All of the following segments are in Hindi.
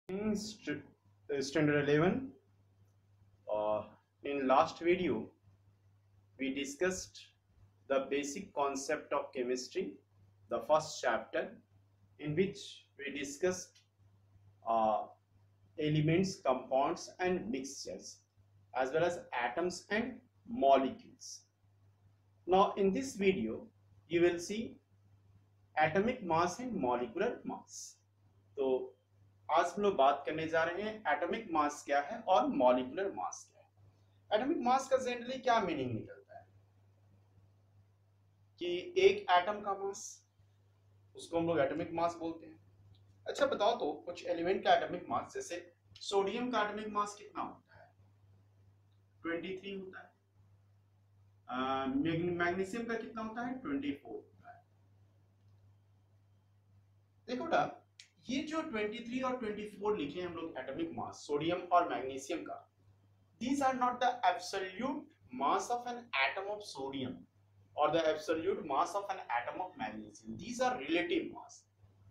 In standard 11, in last video we discussed the basic concept of chemistry, the first chapter, in which we discussed uh, elements, compounds and mixtures, as well as atoms and molecules. Now in this video you will see atomic mass and molecular mass. तो आज हम लोग बात करने जा रहे हैं एटॉमिक मास क्या है और मॉलिक्यूलर मास क्या है। एटॉमिक मास का जनरली क्या मीनिंग निकलता है कि एक एटम का मास, उसको हम लोग एटॉमिक मास बोलते हैं। अच्छा बताओ तो कुछ एलिमेंट का एटॉमिक मास, जैसे सोडियम का एटॉमिक मास कितना होता है? 23 होता है। मैग्नीशियम का कितना होता है? 24 होता है। देखो ना, ये जो 23 और 24 लिखे हम लोग एटॉमिक मास सोडियम और मैग्नीशियम का, these are not the absolute mass of an atom of sodium or the absolute mass of an atom of magnesium. These are relative mass.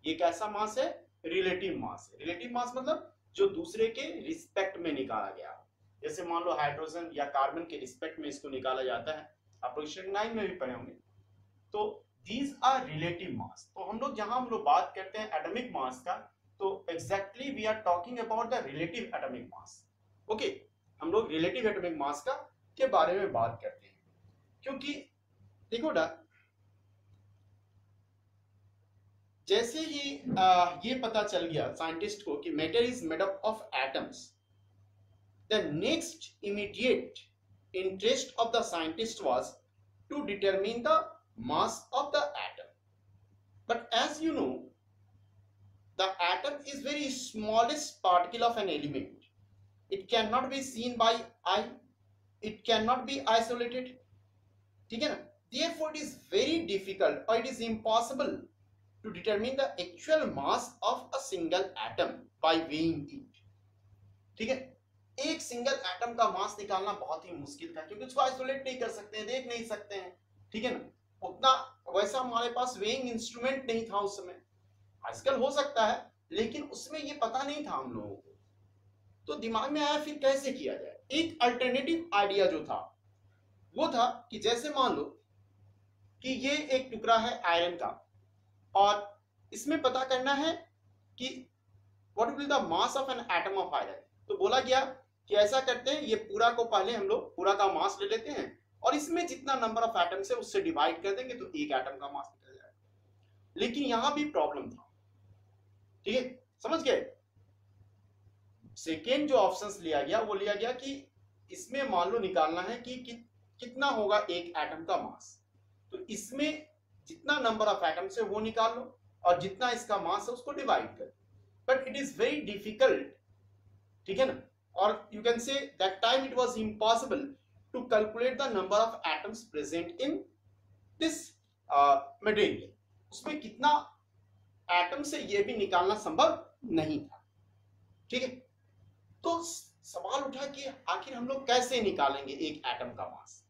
ये कैसा मास है? रिलेटिव मास है। रिलेटिव मास मतलब जो दूसरे के रिस्पेक्ट में निकाला गया। जैसे मान लो हाइड्रोजन या कार्बन के रिस्पेक्ट में इसको निकाला जाता है, आप लोग स्टैंडर्ड 9 में भी पढ़े होंगे। तो दीज आर रिलेटिव मास। तो हम लोग जहां हम लोग बात करते हैं एटॉमिक मास का, तो exactly we are talking about the relative atomic mass. Okay, हम लोग रिलेटिव एटॉमिक मास का के बारे में बात करते हैं, क्योंकि देखो ना, जैसे ही ये पता चल गया साइंटिस्ट को कि matter is made up of atoms, the next immediate interest of the scientist was to determine the mass of the atom. But as you know, the atom is very smallest particle of an element. It cannot be seen by eye, it cannot be isolated, ठीक है ना? Therefore it is very difficult or it is impossible to determine the actual mass of a single atom by weighing it. ठीक है, एक सिंगल एटम का मास निकालना बहुत ही मुश्किल था, क्योंकि उसको आइसोलेट नहीं कर सकते हैं, देख नहीं सकते हैं, ठीक है ना? उतना वैसा हमारे पास वेइंग इंस्ट्रूमेंट नहीं था उस समय। आजकल हो सकता है, लेकिन उसमें ये पता नहीं था हम लोगों को। तो दिमाग में आया फिर कैसे किया जाए। एक अल्टरनेटिव आइडिया जो था वो था कि जैसे मान लो कि ये एक टुकड़ा है आयरन का, और इसमें पता करना है कि what will the mass of an atom of iron. तो बोला गया कि ऐसा करते हैं, ये पूरा को पहले हम लोग पूरा का मास ले लेते हैं और इसमें जितना नंबर ऑफ एटम्स है उससे डिवाइड कर देंगे, तो एक एटम का मास निकल जाएगा। लेकिन यहां भी प्रॉब्लम था, ठीक है, समझ गए? सेकेंड जो ऑप्शंस लिया गया वो लिया गया कि इसमें मान लो निकालना है कि कितना होगा एक एटम का मास, तो इसमें जितना नंबर ऑफ एटम्स है वो निकाल लो और जितना इसका मास है उसको डिवाइड कर। But it is very difficult, ठीक है ना? और you can say that time it was impossible to calculate the number of atoms present in this material. उसमें कितना एटम से ये भी निकालना संभव नहीं था, ठीक है? तो सवाल उठा कि आखिर हम लोग कैसे निकालेंगे एक एटम का मास।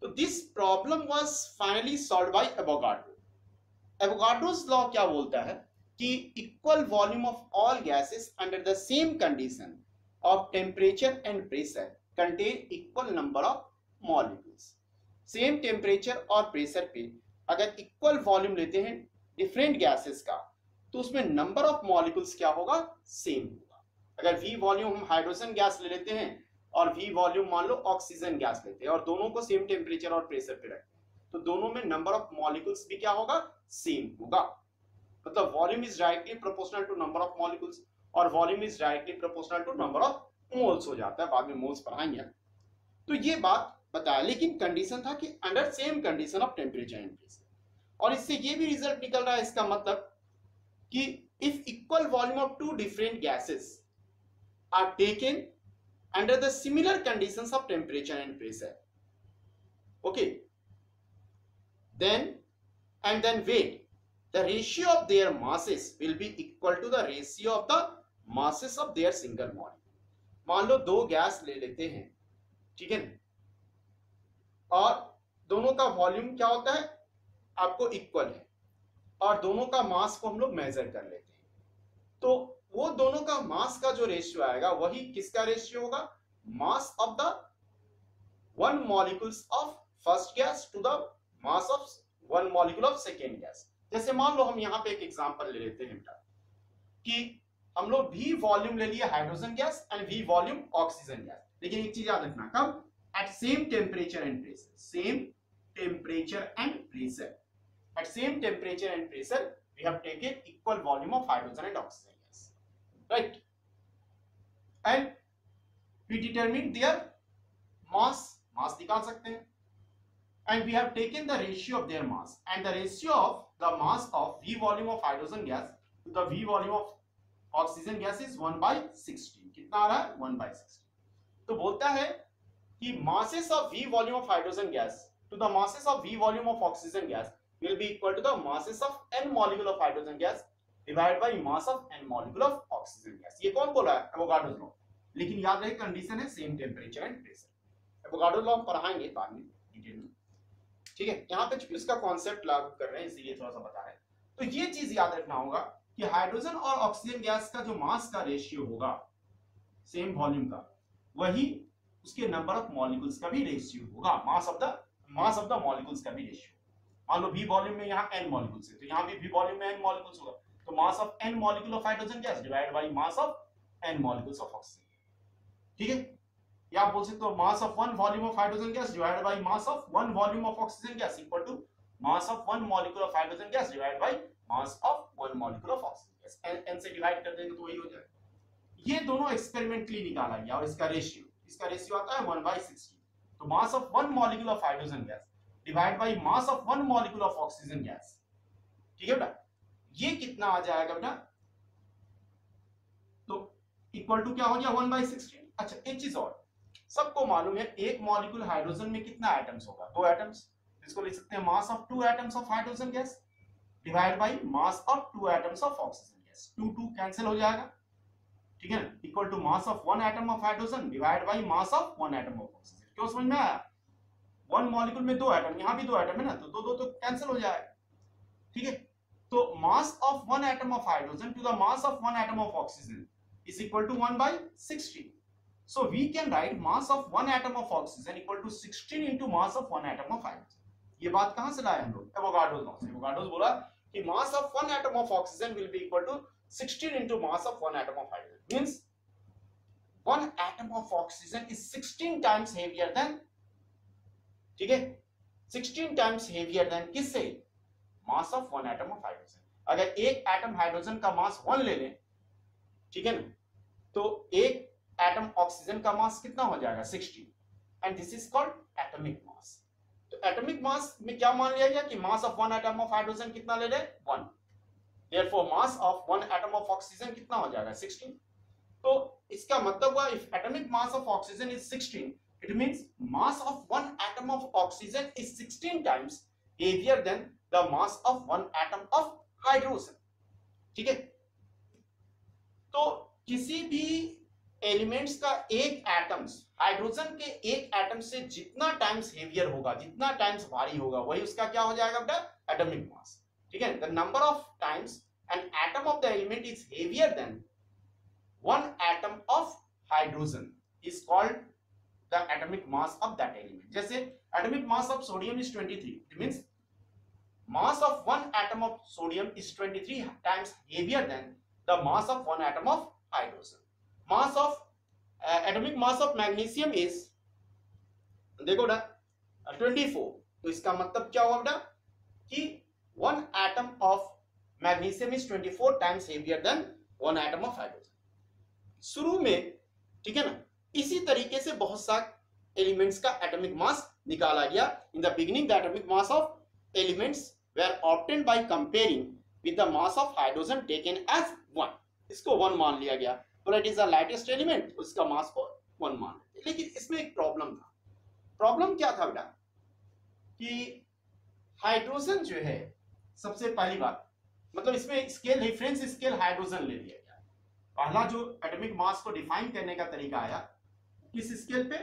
तो this problem was finally solved by Avogadro. Avogadro's law क्या बोलता है कि equal volume of all gases under the same condition of temperature and pressure contain equal number of molecules. Same temperature और प्रेशर पे अगर इक्वल वॉल्यूम लेते हैं डिफरेंट गैसेस का, तो उसमें नंबर ऑफ मॉलिक्यूल्स क्या होगा? सेम होगा। अगर V वॉल्यूम हम हाइड्रोजन गैस ले लेते हैं और V वॉल्यूम मान लो ऑक्सीजन गैस लेते हैं और दोनों को सेम टेम्परेचर और प्रेशर पे रखते हैं, तो दोनों में नंबर ऑफ मॉलिक्यूल्स भी क्या होगा? सेम होगा। मतलब volume is directly proportional to number of molecules और volume is directly proportional to number of moles हो जाता है, बाद में मोल्स पढ़ाएंगे। तो ये बात बताया, लेकिन कंडीशन था कि under same condition of temperature and pressure. और इससे ये भी रिजल्ट निकल रहा है, इसका मतलब कि if equal volume of two different gases are taken under the similar conditions of temperature and pressure, okay, then wait, the ratio of their masses will be equal to the ratio of the masses of their single molecule. मान लो दो गैस ले लेते हैं, ठीक है, और दोनों का वॉल्यूम क्या होता है? आपको इक्वल है, और दोनों का मास को हम लोग मेजर कर लेते हैं, तो वो दोनों का मास का जो रेशियो आएगा वही किसका रेशियो होगा, mass of the one molecules of first gas to the mass of one molecule of second gas. जैसे मान लो हम यहाँ पे एक एग्जांपल ले लेते हैं बेटा कि हम लोग V वॉल्यूम ले लिए hydrogen gas and V volume oxygen gas, लेकिन एक चीज याद रखना, कब, at same temperature and pressure, same temperature and pressure, at same temperature and pressure we have taken equal volume of hydrogen and oxygen gas, right, and we determined their mass निकाल सकते हैं, and we have taken the ratio of their mass, and the ratio of the mass of V volume of hydrogen gas to the V volume of oxygen gas is 1/16। कितना आ रहा है, 1/16। तो बोलता है कि masses of V volume of hydrogen gas to the masses of V volume of oxygen gas will be equal to the masses of n molecule of hydrogen gas divided by mass of n molecule of oxygen gas। ये कौन बोला है, एवोगाड्रोस लॉ, लेकिन याद रहे कंडीशन है same temperature and pressure. Avogadro law हम पढ़ाएंगे बाद में डिटेल में, ठीक है, यहाँ पे चूंकि इसका कॉन्सेप्ट लागू कर रहे हैं इसीलिए थोड़ा सा बता रहे हैं। तो ये चीज याद रखना होगा कि हाइड्रोजन और ऑक्सीजन गैस का जो मास का रेशियो होगा सेम वॉल्यूम का, वही उसके नंबर ऑफ मॉलिक्यूल्स का भी रेशियो होगा, मास ऑफ द मॉलिक्यूल्स का भी रेशियो। मान लो V वॉल्यूम में यहाँ n मॉलिक्यूल्स है तो यहाँ भी V वॉल्यूम में n मॉलिक्यूल्स होगा, तो mass of n molecule of hydrogen gas divided by mass of n molecules of oxygen, ठीक है, या आप बोल सकते हो mass of one volume of hydrogen gas divided by mass of one volume of oxygen gas equal to mass of one molecule of hydrogen gas divided by mass of one molecule of oxygen gas, n से डिवाइड कर देंगे तो वही हो जाएगा। ये दोनों एक्सपेरिमेंटली निकाला गया और इसका रेशियो आता है 1/16। तो mass of one molecule of hydrogen gas divide by mass of one molecule of oxygen gas, ठीक है बेटा, ये कितना आ जाएगा बेटा, तो इक्वल टू क्या हो गया 1/16। अच्छा एक चीज और, सबको मालूम है एक मॉलिक्यूल हाइड्रोजन में कितना एटम्स होगा, 2 एटम्स, इसको लिख सकते हैं mass of 2 atoms of hydrogen gas divide by mass of 2 atoms of oxygen gas, 2 cancel हो जाएगा, ठीक है ना, equal to mass of 1 atom of hydrogen divide by mass of 1 atom of oxygen. क्यों समझ में आया, वन मॉलिक्यूल में 2 एटम, यहाँ भी 2 एटम है ना, तो 2 तो कैंसिल हो जाएगा, ठीक है। तो mass of 1 atom of hydrogen to the mass of 1 atom of oxygen is equal to 1/16। So we can write mass of 1 atom of oxygen equal to 16 into mass of 1 atom of hydrogen. ये बात कहां से लाए हम लोग, एवोगाड्रो लॉ से। एवोगाड्रो बोला कि mass of 1 atom of oxygen will be equal to 16 into mass of 1 atom of hydrogen, means 1 atom of oxygen is 16 times heavier than, ठीक है, 16 times heavier than किससे, मास ऑफ 1 एटम ऑफ हाइड्रोजन। अगर एक एटम हाइड्रोजन का मास 1 ले लें, ठीक है ना, तो एक एटम ऑक्सीजन का मास कितना हो जाएगा 16, and this is called atomic mass. तो एटॉमिक मास में क्या मान लिया गया कि mass of 1 atom of hydrogen कितना ले रहे, 1, therefore mass of 1 atom of oxygen कितना हो जाएगा 16। तो इसका मतलब हुआ if atomic mass of oxygen is 16, it means mass of 1 atom of oxygen is 16 times heavier than the mass of 1 atom of hydrogen, ठीक है। तो किसी भी एलिमेंट्स का एक एटम्स, हाइड्रोजन के एक एटम से जितना टाइम्स हेवियर होगा, जितना टाइम्स भारी होगा, वही उसका क्या हो जाएगा बेटा, एटॉमिक मास, ठीक है। The number of times an atom of the element is heavier than 1 atom of hydrogen is called the atomic mass of that element। जैसे atomic mass of sodium is 23, it means mass of 1 atom of sodium is 23 times heavier than the mass of 1 atom of hydrogen। mass of atomic mass of magnesium is, देखो ना, 24। तो इसका मतलब क्या हुआ बेटा कि 1 atom of magnesium is 24 times heavier than 1 atom of hydrogen। शुरू में, ठीक है ना, इसी तरीके से बहुत सारे एलिमेंट्स का एटॉमिक मास निकाला गया। In the beginning the atomic mass of elements were obtained by comparing with the mass of hydrogen taken as 1। इसको 1 मान लिया गया, और it is the lightest element, उसका मास को 1 मान लेते। लेकिन इसमें एक प्रॉब्लम था। प्रॉब्लम क्या था बेटा कि हाइड्रोजन जो है, सबसे पहली बात, मतलब इसमें स्केल, रेफरेंस स्केल हाइड्रोजन ले लिया गया। पहला जो एटॉमिक मास को डिफाइन करने का तरीका आया किस स्केल पे,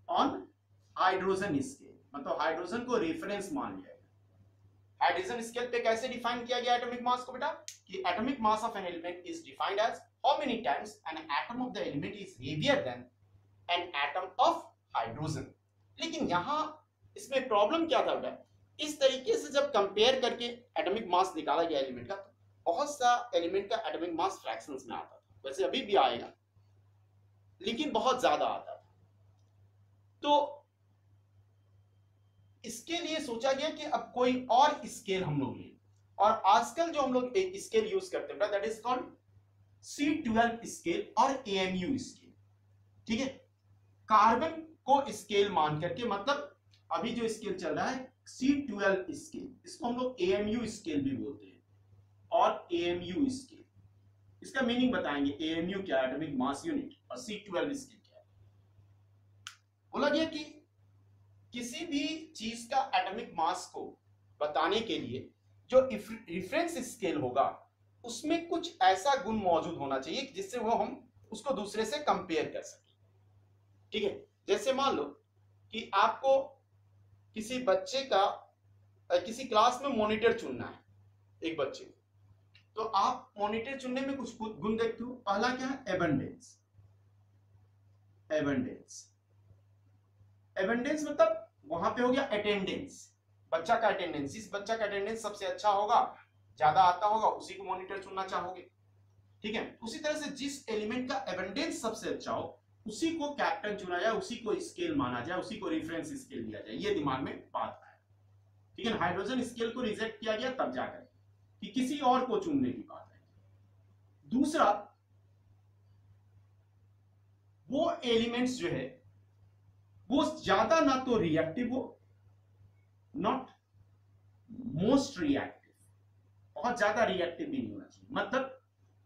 ऑन हाइड्रोजन स्केल, मतलब हाइड्रोजन को रेफरेंस मान लिया गया। हाइड्रोजन स्केल पे कैसे डिफाइन किया गया एटॉमिक मास को बेटा कि atomic mass of an element is defined as how many times an atom of the element is heavier than an atom of hydrogen। लेकिन यहाँ इसमें प्रॉब्लम क्या था बेटा, इस तरीके से जब कंपेयर करके एटॉमिक मास निकाला गया एलिमेंट का, तो बहुत सा एलिमेंट का एटॉमिक मास फ्रैक्शंस में आता था, वैसे अभी भी आएगा लेकिन बहुत ज्यादा आता था। तो इसके लिए सोचा गया कि अब कोई और स्केल हम लोग लें, और आजकल जो हम लोग स्केल यूज करते हैं that is called C12 scale और AMU स्केल। ठीक है, कार्बन को स्केल मान करके, मतलब अभी जो स्केल चल रहा है C12 स्केल, इसको हम लोग AMU स्केल भी बोलते हैं, और AMU स्केल इसका मीनिंग बताएंगे। AMU क्या है, एटॉमिक मास यूनिट, और C12 स्केल क्या है। बोला गया कि किसी भी चीज का एटॉमिक मास को बताने के लिए जो रेफरेंस स्केल होगा उसमें कुछ ऐसा गुण मौजूद होना चाहिए जिससे वो हम उसको दूसरे से कंपेयर कर सके। ठीक है, जैसे मान लो कि आपको किसी बच्चे का किसी क्लास में मॉनिटर चुनना है, एक बच्चे को, तो आप मॉनिटर चुनने में कुछ गुण देखते हो। पहला क्या है, एबंडेंस। एबंडेंस एबंडेंस मतलब वहां पे हो गया अटेंडेंस, बच्चा का अटेंडेंस। जिस बच्चा का अटेंडेंस सबसे अच्छा होगा, ज्यादा आता होगा, उसी को मॉनिटर चुनना चाहोगे। ठीक है, उसी तरह से जिस एलिमेंट का एबंडेंस सबसे अच्छा हो उसी को कैप्टन चुना जाए, उसी को स्केल माना जाए, उसी को रेफरेंस स्केल दिया जाए। ये दिमाग में बात है। ठीक है, हाइड्रोजन स्केल को रिजेक्ट किया गया तब जाकर कि किसी और को चुनने की बात है। दूसरा, वो एलिमेंट्स जो है वो ज्यादा ना तो रिएक्टिव हो, नॉट मोस्ट रिएक्टिव, बहुत ज्यादा रिएक्टिव भी नहीं होना चाहिए। मतलब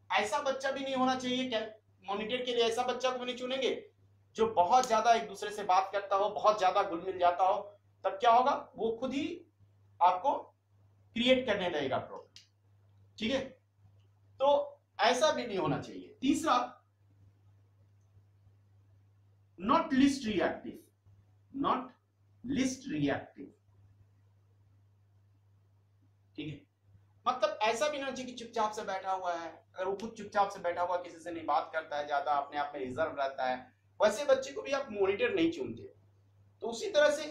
ऐसा बच्चा भी नहीं होना चाहिए, क्या मॉनिटर के लिए ऐसा बच्चा को नहीं चुनेंगे जो बहुत ज्यादा एक दूसरे से बात करता हो, बहुत ज्यादा घुल मिल जाता हो, तब क्या होगा, वो खुद ही आपको क्रिएट करने लगेगा प्रॉब्लम। ठीक है, तो ऐसा भी नहीं होना चाहिए। तीसरा, not least reactive, not least reactive. ठीक है, मतलब ऐसा भी नहीं होना चाहिए कि चुपचाप से बैठा हुआ है। अगर वो खुद चुपचाप से बैठा हुआ, किसी से नहीं बात करता है, ज्यादा अपने आप में रिजर्व रहता है, वैसे बच्चे को भी आप मॉनिटर नहीं चुनते। तो उसी तरह से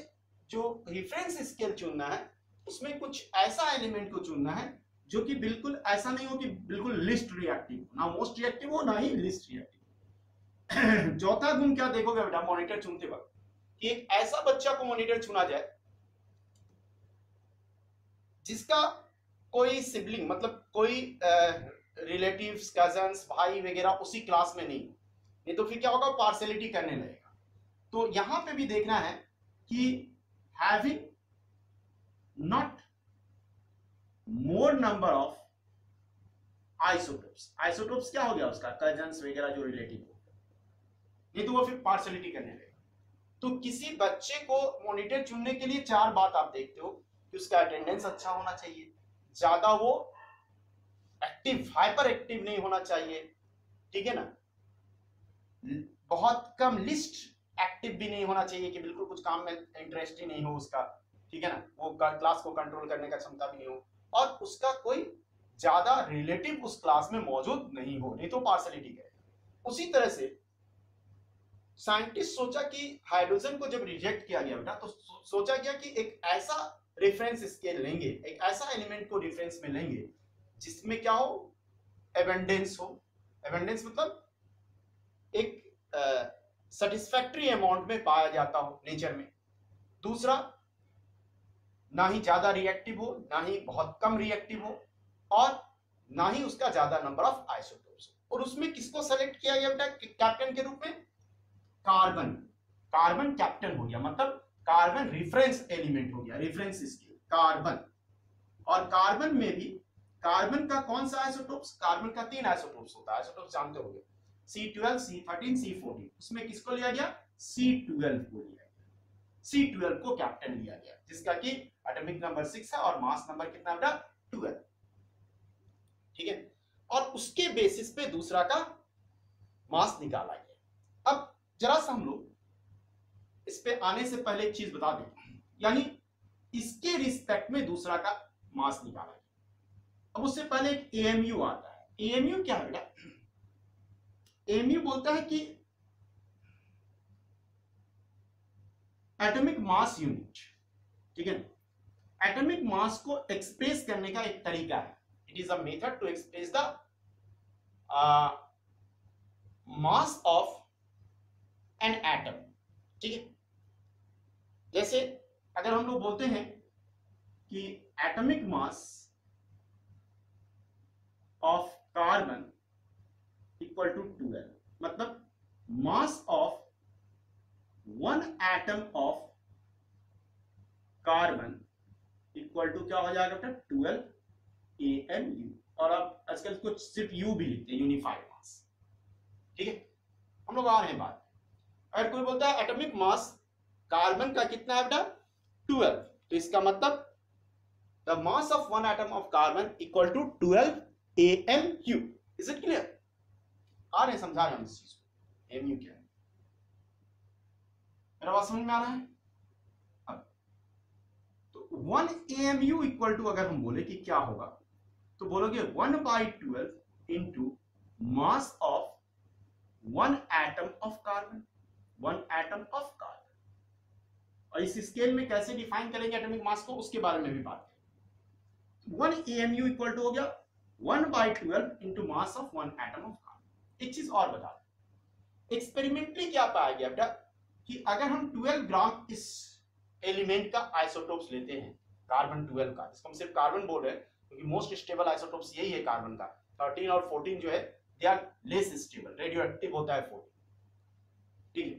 जो रेफरेंस स्केल चुनना है उसमें कुछ ऐसा एलिमेंट को चुनना है जो कि बिल्कुल ऐसा नहीं हो कि बिल्कुल लिस्ट रिएक्टिव, ना मोस्ट रिएक्टिव हो ना ही लिस्ट रिएक्टिव। चौथा गुण क्या देखोगे बेटा मॉनिटर चुनते वक्त, कि एक ऐसा बच्चा को मॉनिटर चुना जाए जिसका कोई सिबलिंग, मतलब कोई रिलेटिव्स, कजन्स, भाई वगैरह उसी क्लास में नहीं तो फिर क्या होगा, पार्शियलिटी करने लगेगा। तो यहां पे भी देखना है कि having not more number of isotopes. Isotopes क्या हो गया उसका, कजन्स वगैरह जो रिलेटिव हो, नहीं तो वो फिर पार्शियलिटी करने लगेगा। तो किसी बच्चे को मॉनिटर चुनने के लिए चार बात आप देखते हो कि उसका अटेंडेंस अच्छा होना चाहिए, ज्यादा वो एक्टिव, हाइपर एक्टिव नहीं होना चाहिए, ठीक है ना, बहुत कम लिस्ट एक्टिव भी नहीं होना चाहिए कि बिल्कुल कुछ काम में इंटरेस्ट ही नहीं हो उसका, ठीक है ना, वो क्लास को कंट्रोल करने का क्षमता भी नहीं हो, और उसका कोई ज्यादा रिलेटिव उस क्लास में मौजूद नहीं हो, नहीं तो पार्शियलिटी करेगा। उसी तरह से साइंटिस्ट सोचा कि हाइड्रोजन को जब रिजेक्ट किया गया बेटा, तो सोचा गया कि एक ऐसा रेफरेंस स्केल लेंगे, एक ऐसा एलिमेंट को रेफरेंस में लेंगे जिसमें क्या हो, एबंडेंस हो। एबंडेंस मतलब एक सेटिस्फैक्टरी अमाउंट में पाया जाता हो नेचर में। दूसरा, ना ही ज्यादा रिएक्टिव हो, ना ही बहुत कम रिएक्टिव हो, और ना ही उसका ज्यादा नंबर ऑफ आइसोटोप्स हो। और उसमें किसको सेलेक्ट किया गया बेटा कैप्टन के रूप में, कार्बन। कार्बन कैप्टन हो गया, मतलब कार्बन रेफरेंस एलिमेंट हो गया, रेफरेंस स्केल कार्बन। और कार्बन में भी कार्बन का कौन सा आइसोटोप्स, कार्बन का 3 आइसोटोप्स होता है, आइसोटोप्स जानते होंगे, C12, C13, C14। उसमें किसको लिया गया, C12 को लिया गया, C12 को कैप्टन लिया गया, जिसका कि एटॉमिक नंबर 6 है और मास नंबर कितना बेटा 12। ठीक है, और उसके बेसिस पे दूसरा का मास निकाला गया। अब जरा सा हम लोग इस पे आने से पहले एक चीज बता दें, यानी इसके रिस्पेक्ट में दूसरा का मास निकाला गया। अब उससे पहले एक AMU आता है। AMU क्या है बेटा, एमयू बोलता है कि एटॉमिक मास यूनिट, ठीक है। एटॉमिक मास को एक्सप्रेस करने का एक तरीका है, it is a method to express the mass of an atom, ठीक है। जैसे अगर हम लोग बोलते हैं कि atomic mass of carbon equal to 12, मतलब mass of one atom of carbon equal to क्या हो जाएगा बेटा 12 AMU, और अब आजकल कुछ सिर्फ यू भी लिखते हैं, यूनिफाइड मास, ठीक है। हम लोग आ रहे हैं बात, अगर कोई बोलता है एटॉमिक मास कार्बन का कितना है बेटा 12, तो इसका मतलब the mass of one atom of carbon equal to 12 AMU। Is it clear? आ रहे हैं, समझा रहे हैं इस चीज को, एमयू क्या है, मेरा बात समझ में आ रहा है? अब तो 1 AMU इक्वल टू अगर हम बोले कि क्या होगा, तो बोलोगे 1/12 into mass of one atom of carbon, one atom of carbon. और इस स्केल में कैसे डिफाइन करेंगे एटॉमिक मास को, उसके बारे में भी बात करेंगे। 1 AMU इक्वल टू हो गया 1/12 into mass of one atom of carbon. एक चीज और बता दें, एक्सपेरिमेंटली क्या पाया गया बेटा कि अगर हम 12 ग्राम इस एलिमेंट का आइसोटोप्स लेते हैं, कार्बन 12 का, इसको हम सिर्फ कार्बन बोल रहे हैं क्योंकि मोस्ट स्टेबल आइसोटोप्स यही है कार्बन का, 13 और 14 जो है they are less stable, radioactive होता है 14, ठीक है।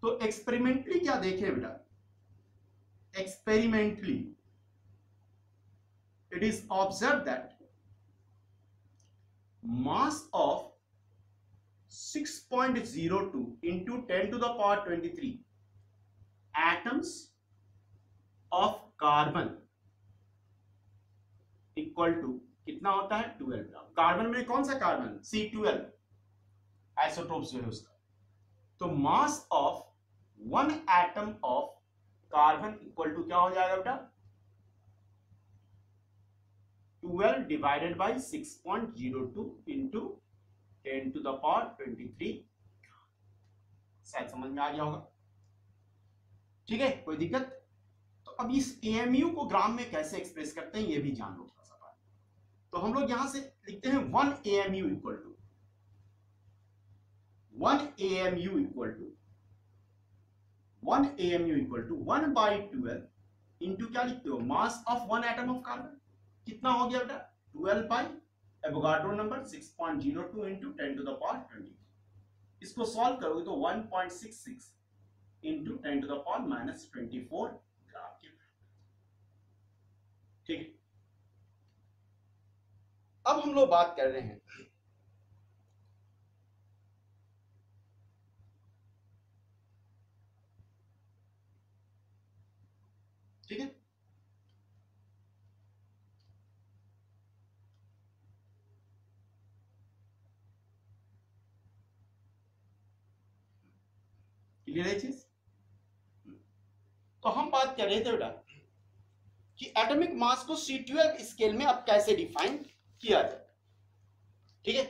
तो एक्सपेरिमेंटली क्या देखे बेटा, experimentally it is observed that mass of 6.02 into 10 to the power 23 atoms of carbon equal to कितना होता है 12 ग्राम। कार्बन में कौन सा कार्बन, C12 आइसोटोप्स जो है उसका, तो mass of one atom of carbon equal to क्या हो जाएगा बेटा 12 divided by 6.02 into 10 to the power 23। शायद समझ में आ गया होगा, ठीक है, कोई दिक्कत? तो अब इस एएमयू को ग्राम में कैसे एक्सप्रेस करते हैं ये भी जान लो थोड़ा सा बात। तो हम लोग यहां से लिखते हैं 1 AMU equal to 1 AMU equal to 1 AMU equal to 1/12 into क्या लिखते हो mass of one atom of carbon, कितना हो गया बेटा 12 by Avogadro number 6.02 into 10 to the power 20। इसको सॉल्व करोगे तो 1.66 into 10 to the power -24 gram के, ठीक है। अब हम लोग बात कर रहे हैं ठीक है, क्लियर है चीज? तो हम बात कर रहे थे बेटा कि एटॉमिक मास को C12 स्केल में अब कैसे डिफाइन किया जाए, ठीक है।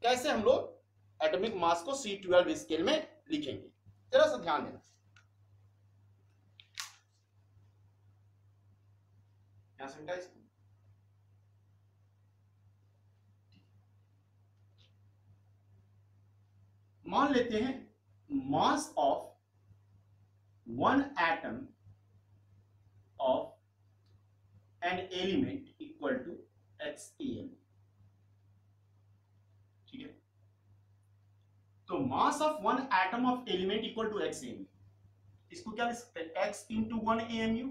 कैसे हम लोग एटॉमिक मास को C12 स्केल में लिखेंगे, जरा सा ध्यान देना। क्या समझा इसको? मान लेते हैं mass of one atom of an element equal to XAM, ठीक है। तो mass of one atom of element equal to XAM, इसको क्या लिख सकते हैं X into 1 AMU,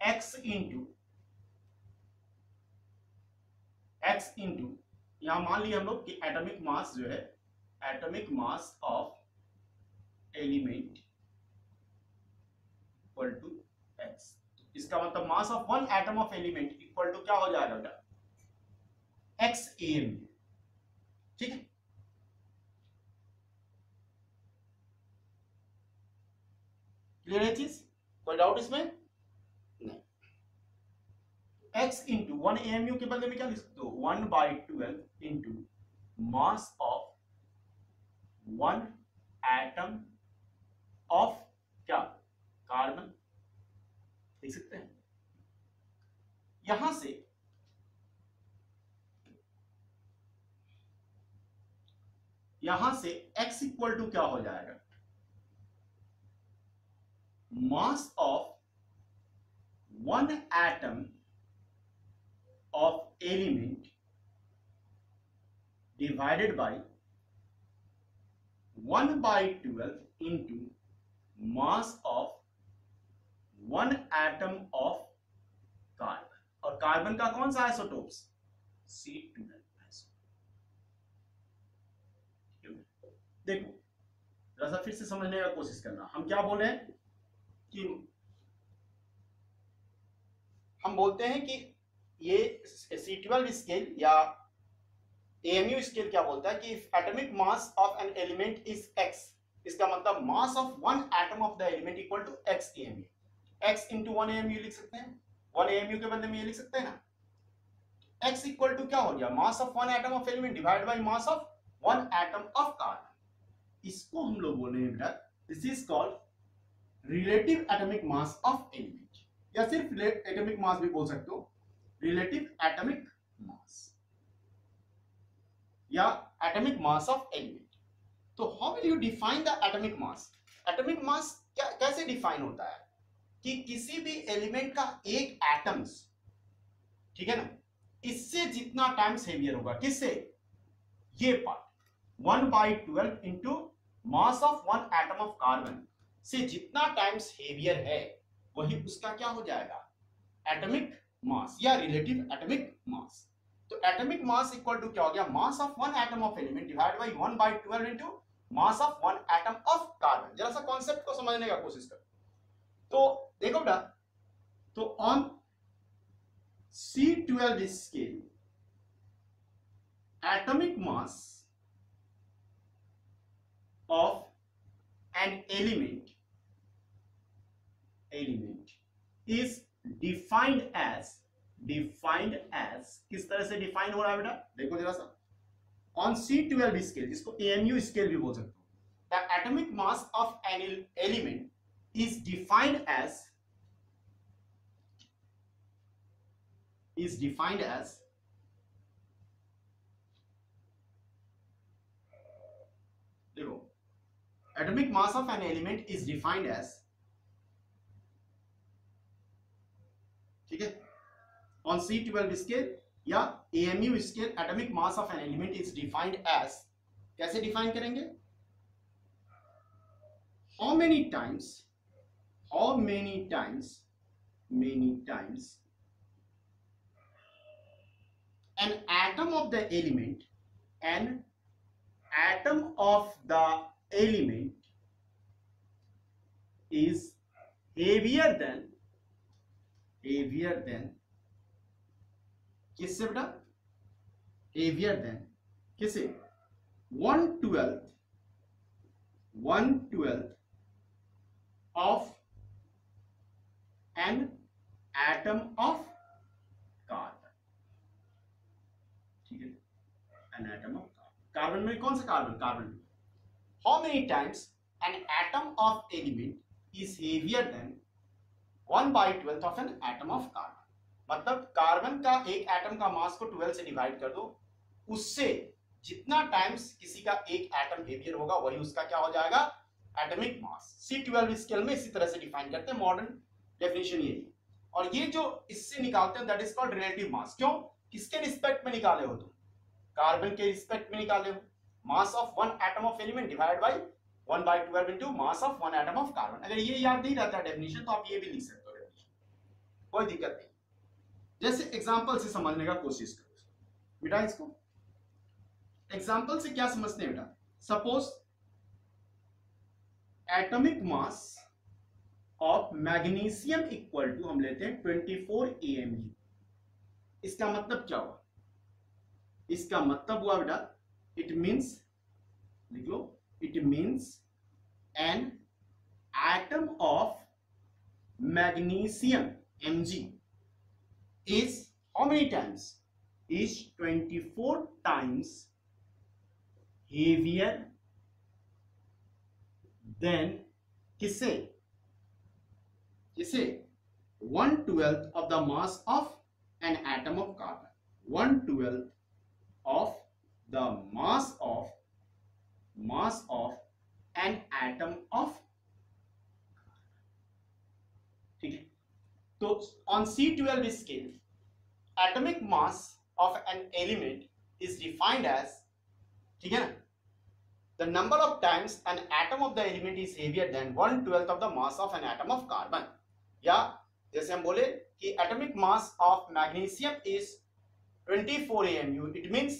X into यहां मान लिया हम लोग कि एटॉमिक मास जो है atomic mass of element equal to X, इसका मतलब mass of one atom of element equal to क्या हो जाएगा बेटा XAM, ठीक है। क्लियर है चीज, कोई डाउट इसमें नहीं। X इंटू 1 AMU के बदले में क्या लिख सकते हो 1/12 into mass of one atom of क्या, कार्बन। देख सकते हैं यहां से x इक्वल टू क्या हो जाएगा, मास of one atom of element divided by 1/12 into mass of one atom of carbon. और कार्बन का कौन सा आइसोटोप्स, C12। देखो जरा सा फिर से समझने का कोशिश करना, हम क्या बोले कि हम बोलते हैं कि ये C12 स्केल या AMU स्केल क्या बोलता है कि if atomic mass of an element is x, इसका मतलब mass of one atom of the element equal to x AMU। x into 1 AMU लिख सकते हैं, 1 AMU के बदले में ये लिख सकते हैं ना, x इक्वल टू क्या हो गया, मास of one atom of element divide by mass of one atom of carbon. इसको हम लोग बोल रहे हैं बेटा, this is called relative atomic mass of element, या सिर्फ एटॉमिक मास भी बोल सकते हो, रिलेटिव एटॉमिक मास या एटॉमिक मास ऑफ एलिमेंट। तो how will you define the atomic mass. Atomic mass कैसे डिफाइन होता है कि किसी भी एलिमेंट का एक एटम्स, ठीक है ना, इससे जितना टाइम्स हेवियर होगा, किससे, ये part 1/12 into mass of one atom of carbon से जितना टाइम्स हेवियर है वही उसका क्या हो जाएगा, एटॉमिक मास या रिलेटिव एटॉमिक मास। तो एटॉमिक मास इक्वल टू क्या हो गया, मास of one atom of element divide by 1/12 into mass of one atom of carbon. जरा सा कॉन्सेप्ट को समझने का कोशिश करो। तो देखो बेटा, तो on C12 scale atomic mass of an element is defined as किस तरह से डिफाइन हो रहा है बेटा, देखो जरा सा, ऑन C12 स्केल, जिसको AMU स्केल भी बोल सकते हो, the atomic mass of an element is defined as देखो, atomic mass of an element is defined as, ठीक है, on C12 scale या AMU scale atomic mass of an element is defined as, कैसे डिफाइन करेंगे, how many times an atom of the element is heavier than किससे बेटा, heavier than किसे, 1/12 of an atom of carbon, ठीक है, an atom of कार्बन में कौन सा carbon, how many times an atom of element is heavier than 1/12 of an atom of carbon। मतलब कार्बन का एक एटम का मास को 12 से डिवाइड कर दो, उससे जितना टाइम्स किसी का एक एटम हेवियर होगा वही उसका क्या हो जाएगा, एटॉमिक मास। C12 स्केल में इसी तरह से डिफाइन करते हैं, मॉडर्न डेफिनेशन यही। और ये जो इससे निकालते हैं that is called relative mass. क्यों, किसके रिस्पेक्ट में निकाले हो तुम, कार्बन के रिस्पेक्ट में निकाले हो, mass of one atom of element divide by 1/12 into mass of one atom of carbon. अगर ये याद नहीं रहता डेफिनेशन तो आप ये भी लिख सकते हो डेफिनेशन, कोई दिक्कत नहीं। जैसे एग्जांपल से समझने का कोशिश करो बेटा, इसको एग्जांपल से क्या समझते हैं बेटा, suppose atomic mass of magnesium equal to हम लेते हैं 24 AMU। इसका मतलब क्या हुआ, इसका मतलब हुआ बेटा, इट मीन्स, लिख लो, it means an atom of magnesium Mg is how many times, is 24 times heavier than किससे, किसे, 1/12 of the mass of an atom of carbon, 1/12 of the mass of an atom of, ठीक है। तो on C12 scale atomic mass of an element is defined as, ठीक है ना, the number of times an atom of the element is heavier than 1/12 of the mass of an atom of carbon, या जैसे हम बोले कि atomic mass of magnesium is 24 AMU, it means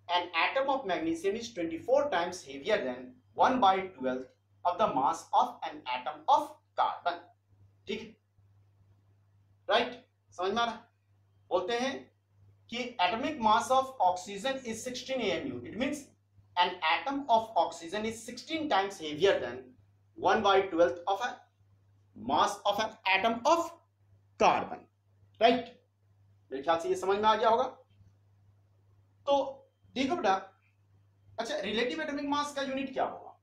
an atom of magnesium is 24 times heavier than 1/12 of the mass of an atom of carbon, ठीक है, राइट, समझ में आ रहा। बोलते हैं कि atomic mass of oxygen is 16 AMU, it means an atom of oxygen is 16 times heavier than 1/12 of a mass of an atom of carbon, right? मेरे ख्याल से ये समझ में आ गया होगा। तो देखो बेटा, अच्छा रिलेटिव एटॉमिक मास का यूनिट क्या होगा?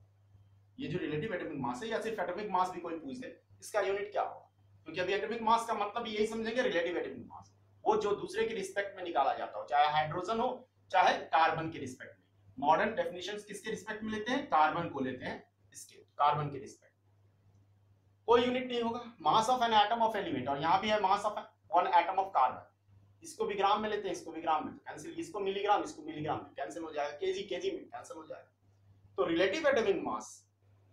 ये जो रिलेटिव एटॉमिक मास है या सिर्फ एटॉमिक मास भी कोई पूछ दे, इसका यूनिट क्या होगा? क्योंकि अभी एटॉमिक मास का मतलब यही समझेंगे, रिलेटिव एटॉमिक मास वो जो दूसरे के रिस्पेक्ट में निकाला जाता हो, चाहे हाइड्रोजन हो चाहे कार्बन के रिस्पेक्ट में। मॉडर्न डेफिनेशंस किसके रिस्पेक्ट में लेते हैं? कार्बन को लेते हैं, इसके कार्बन के रिस्पेक्ट। कोई यूनिट नहीं होगा, mass of an atom of element, और यहाँ भी है मास of one atom of carbon, इसको भी ग्राम में लेते हैं, इसको भी ग्राम में कैंसिल, इसको मिलीग्राम, इसको मिलीग्राम में कैंसिल हो जाएगा, केजी केजी में कैंसिल हो जाएगा। तो relative atomic mass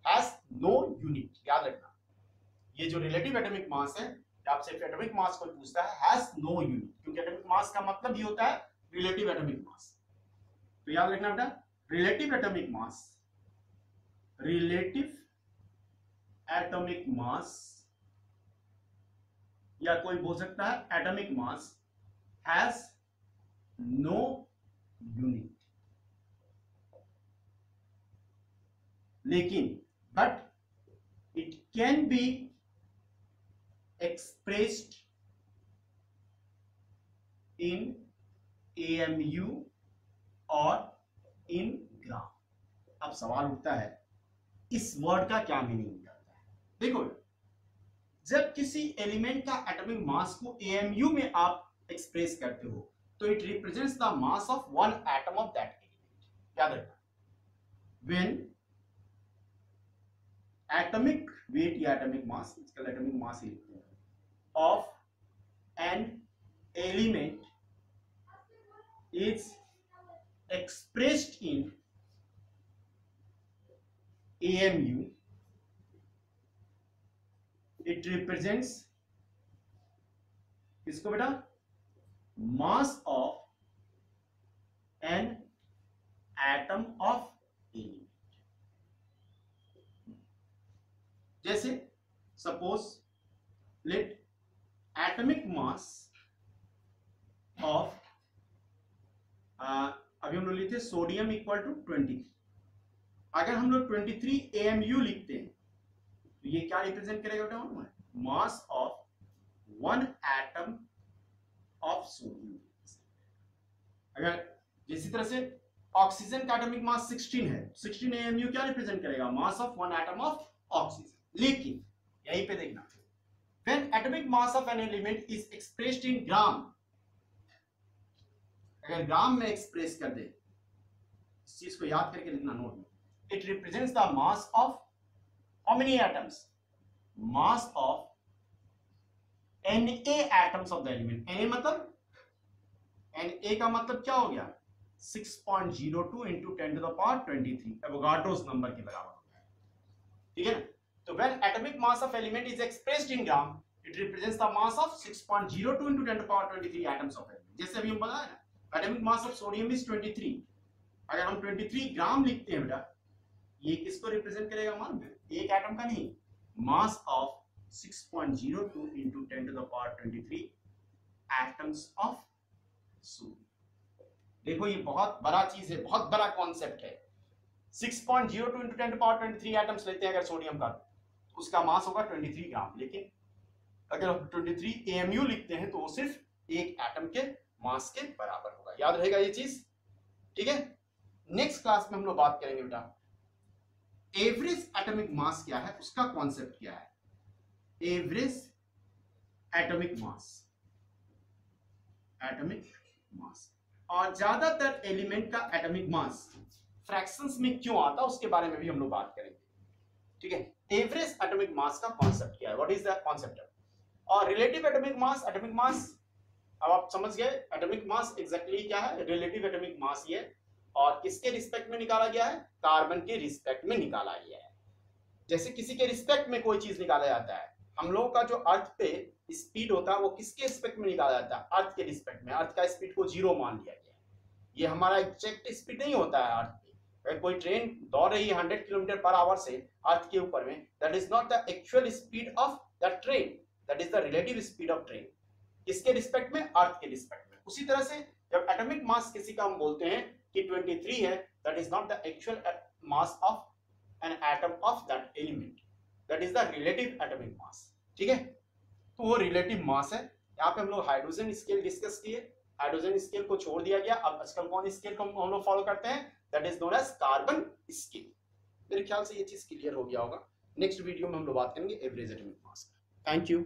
has no unit, याद रखना। ये जो रिलेटिव एटॉमिक मास है, आपसे एटॉमिक मास कोई पूछता है, हैज नो यूनिट, क्योंकि एटॉमिक मास का मतलब ही होता है रिलेटिव एटॉमिक मास। तो याद रखना बेटा, relative atomic mass, relative atomic mass, या कोई बोल सकता है atomic mass has no unit, लेकिन but it can be expressed in AMU और in ग्राम। अब सवाल उठता है इस वर्ड का क्या मीनिंग निकलता है? देखो, जब किसी एलिमेंट का एटॉमिक मास को AMU में आप एक्सप्रेस करते हो तो it represents the mass of one atom of that element. याद रखना, व्हेन एटॉमिक वेट या एटॉमिक मास, इसका atomic mass he of an element is expressed in AMU, it represents इसको बेटा mass of an atom of element। जैसे suppose let atomic mass of अभी हम लोग लिखते हैं सोडियम इक्वल टू 23। अगर हम लोग 23 AMU लिखते हैं तो ये क्या रिप्रेजेंट करेगा बेटा? मास of one atom of sodium. अगर जिस तरह से ऑक्सीजन का एटॉमिक मास 16 है, 16 AMU क्या रिप्रेजेंट करेगा? मास of one atom of oxygen. लेकिन यहीं पे देखना, when atomic mass of an element is expressed in gram, अगर ग्राम में एक्सप्रेस कर दे, इस चीज को याद करके लिखना नोट में, it represents the mass of how many atoms? Mass of Na atoms of the element। Na मतलब, Na का मतलब क्या हो गया? 6.02 into 10 to the power 23 Avogadro's number के बराबर होता है, ठीक है ना? So when atomic mass of element is expressed in gram, it represents the mass of 6.02 into 10 to the power 23 atoms of element। जैसे अभी हम बताया ना, atomic mass of sodium is 23। अगर हम 23 ग्राम लिखते हैं बेटा, ये किसको रिप्रेजेंट करेगा? मान में एक एटम का नहीं, mass of 6.02 into 10 to the power 23 atoms of sodium। देखो ये बहुत बड़ा चीज है, बहुत बड़ा कॉन्सेप्ट है। 6.02 into 10 to the power 23 atoms लेते हैं अगर सोडियम का, उसका मास होगा 23 ग्राम। लेकिन अगर हम 23 AMU लिखते हैं तो वो सिर्फ एक एटम के मास के बराबर होगा। याद रहेगा ये चीज, ठीक है? नेक्स्ट क्लास में हम लोग बात करेंगे बेटा एवरेज एटॉमिक मास क्या है, उसका कॉन्सेप्ट क्या है, average atomic mass, atomic mass. और ज्यादातर एलिमेंट का एटॉमिक मास फ्रैक्शंस में क्यों आता है उसके बारे में भी हम लोग बात करेंगे, ठीक है। एवरेज एटॉमिक मास का कॉन्सेप्ट क्या है, व्हाट इज द कॉन्सेप्ट। और रिलेटिव एटॉमिक मास, एटॉमिक मास अब आप समझ गए एटॉमिक मास एग्जैक्टली क्या है, रिलेटिव एटॉमिक मास ये, और किसके रिस्पेक्ट में निकाला गया है, कार्बन के रिस्पेक्ट में निकाला गया है। जैसे किसी के रिस्पेक्ट में कोई चीज निकाला जाता है, हम लोगों का जो अर्थ पे स्पीड होता है वो किसके रिस्पेक्ट में निकाला जाता है, अर्थ के रिस्पेक्ट में। अर्थ का स्पीड को 0 मान लिया गया है, ये हमारा एग्जैक्ट स्पीड नहीं होता है अर्थ पे। अगर कोई ट्रेन दौड़ रही है 100 किलोमीटर पर आवर से अर्थ के ऊपर में, that is not the actual speed of the train, that is the relative speed of train. किसके रिस्पेक्ट में, अर्थ के रिस्पेक्ट में। उसी तरह से जब एटॉमिक मास किसी का हम बोलते हैं कि 23 है, that is not the actual mass of an atom of that element, that is the relative atomic mass, ठीक है। तो वो रिलेटिव मास है। यहाँ पे हम लोग हाइड्रोजन स्केल डिस्कस किए, हाइड्रोजन स्केल को छोड़ दिया गया। अब आजकल कौन स्केल को हम लोग फॉलो करते हैं, that is known as carbon scale. मेरे ख्याल से ये चीज क्लियर हो गया होगा। नेक्स्ट वीडियो में हम लोग बात करेंगे average atomic mass. Thank you.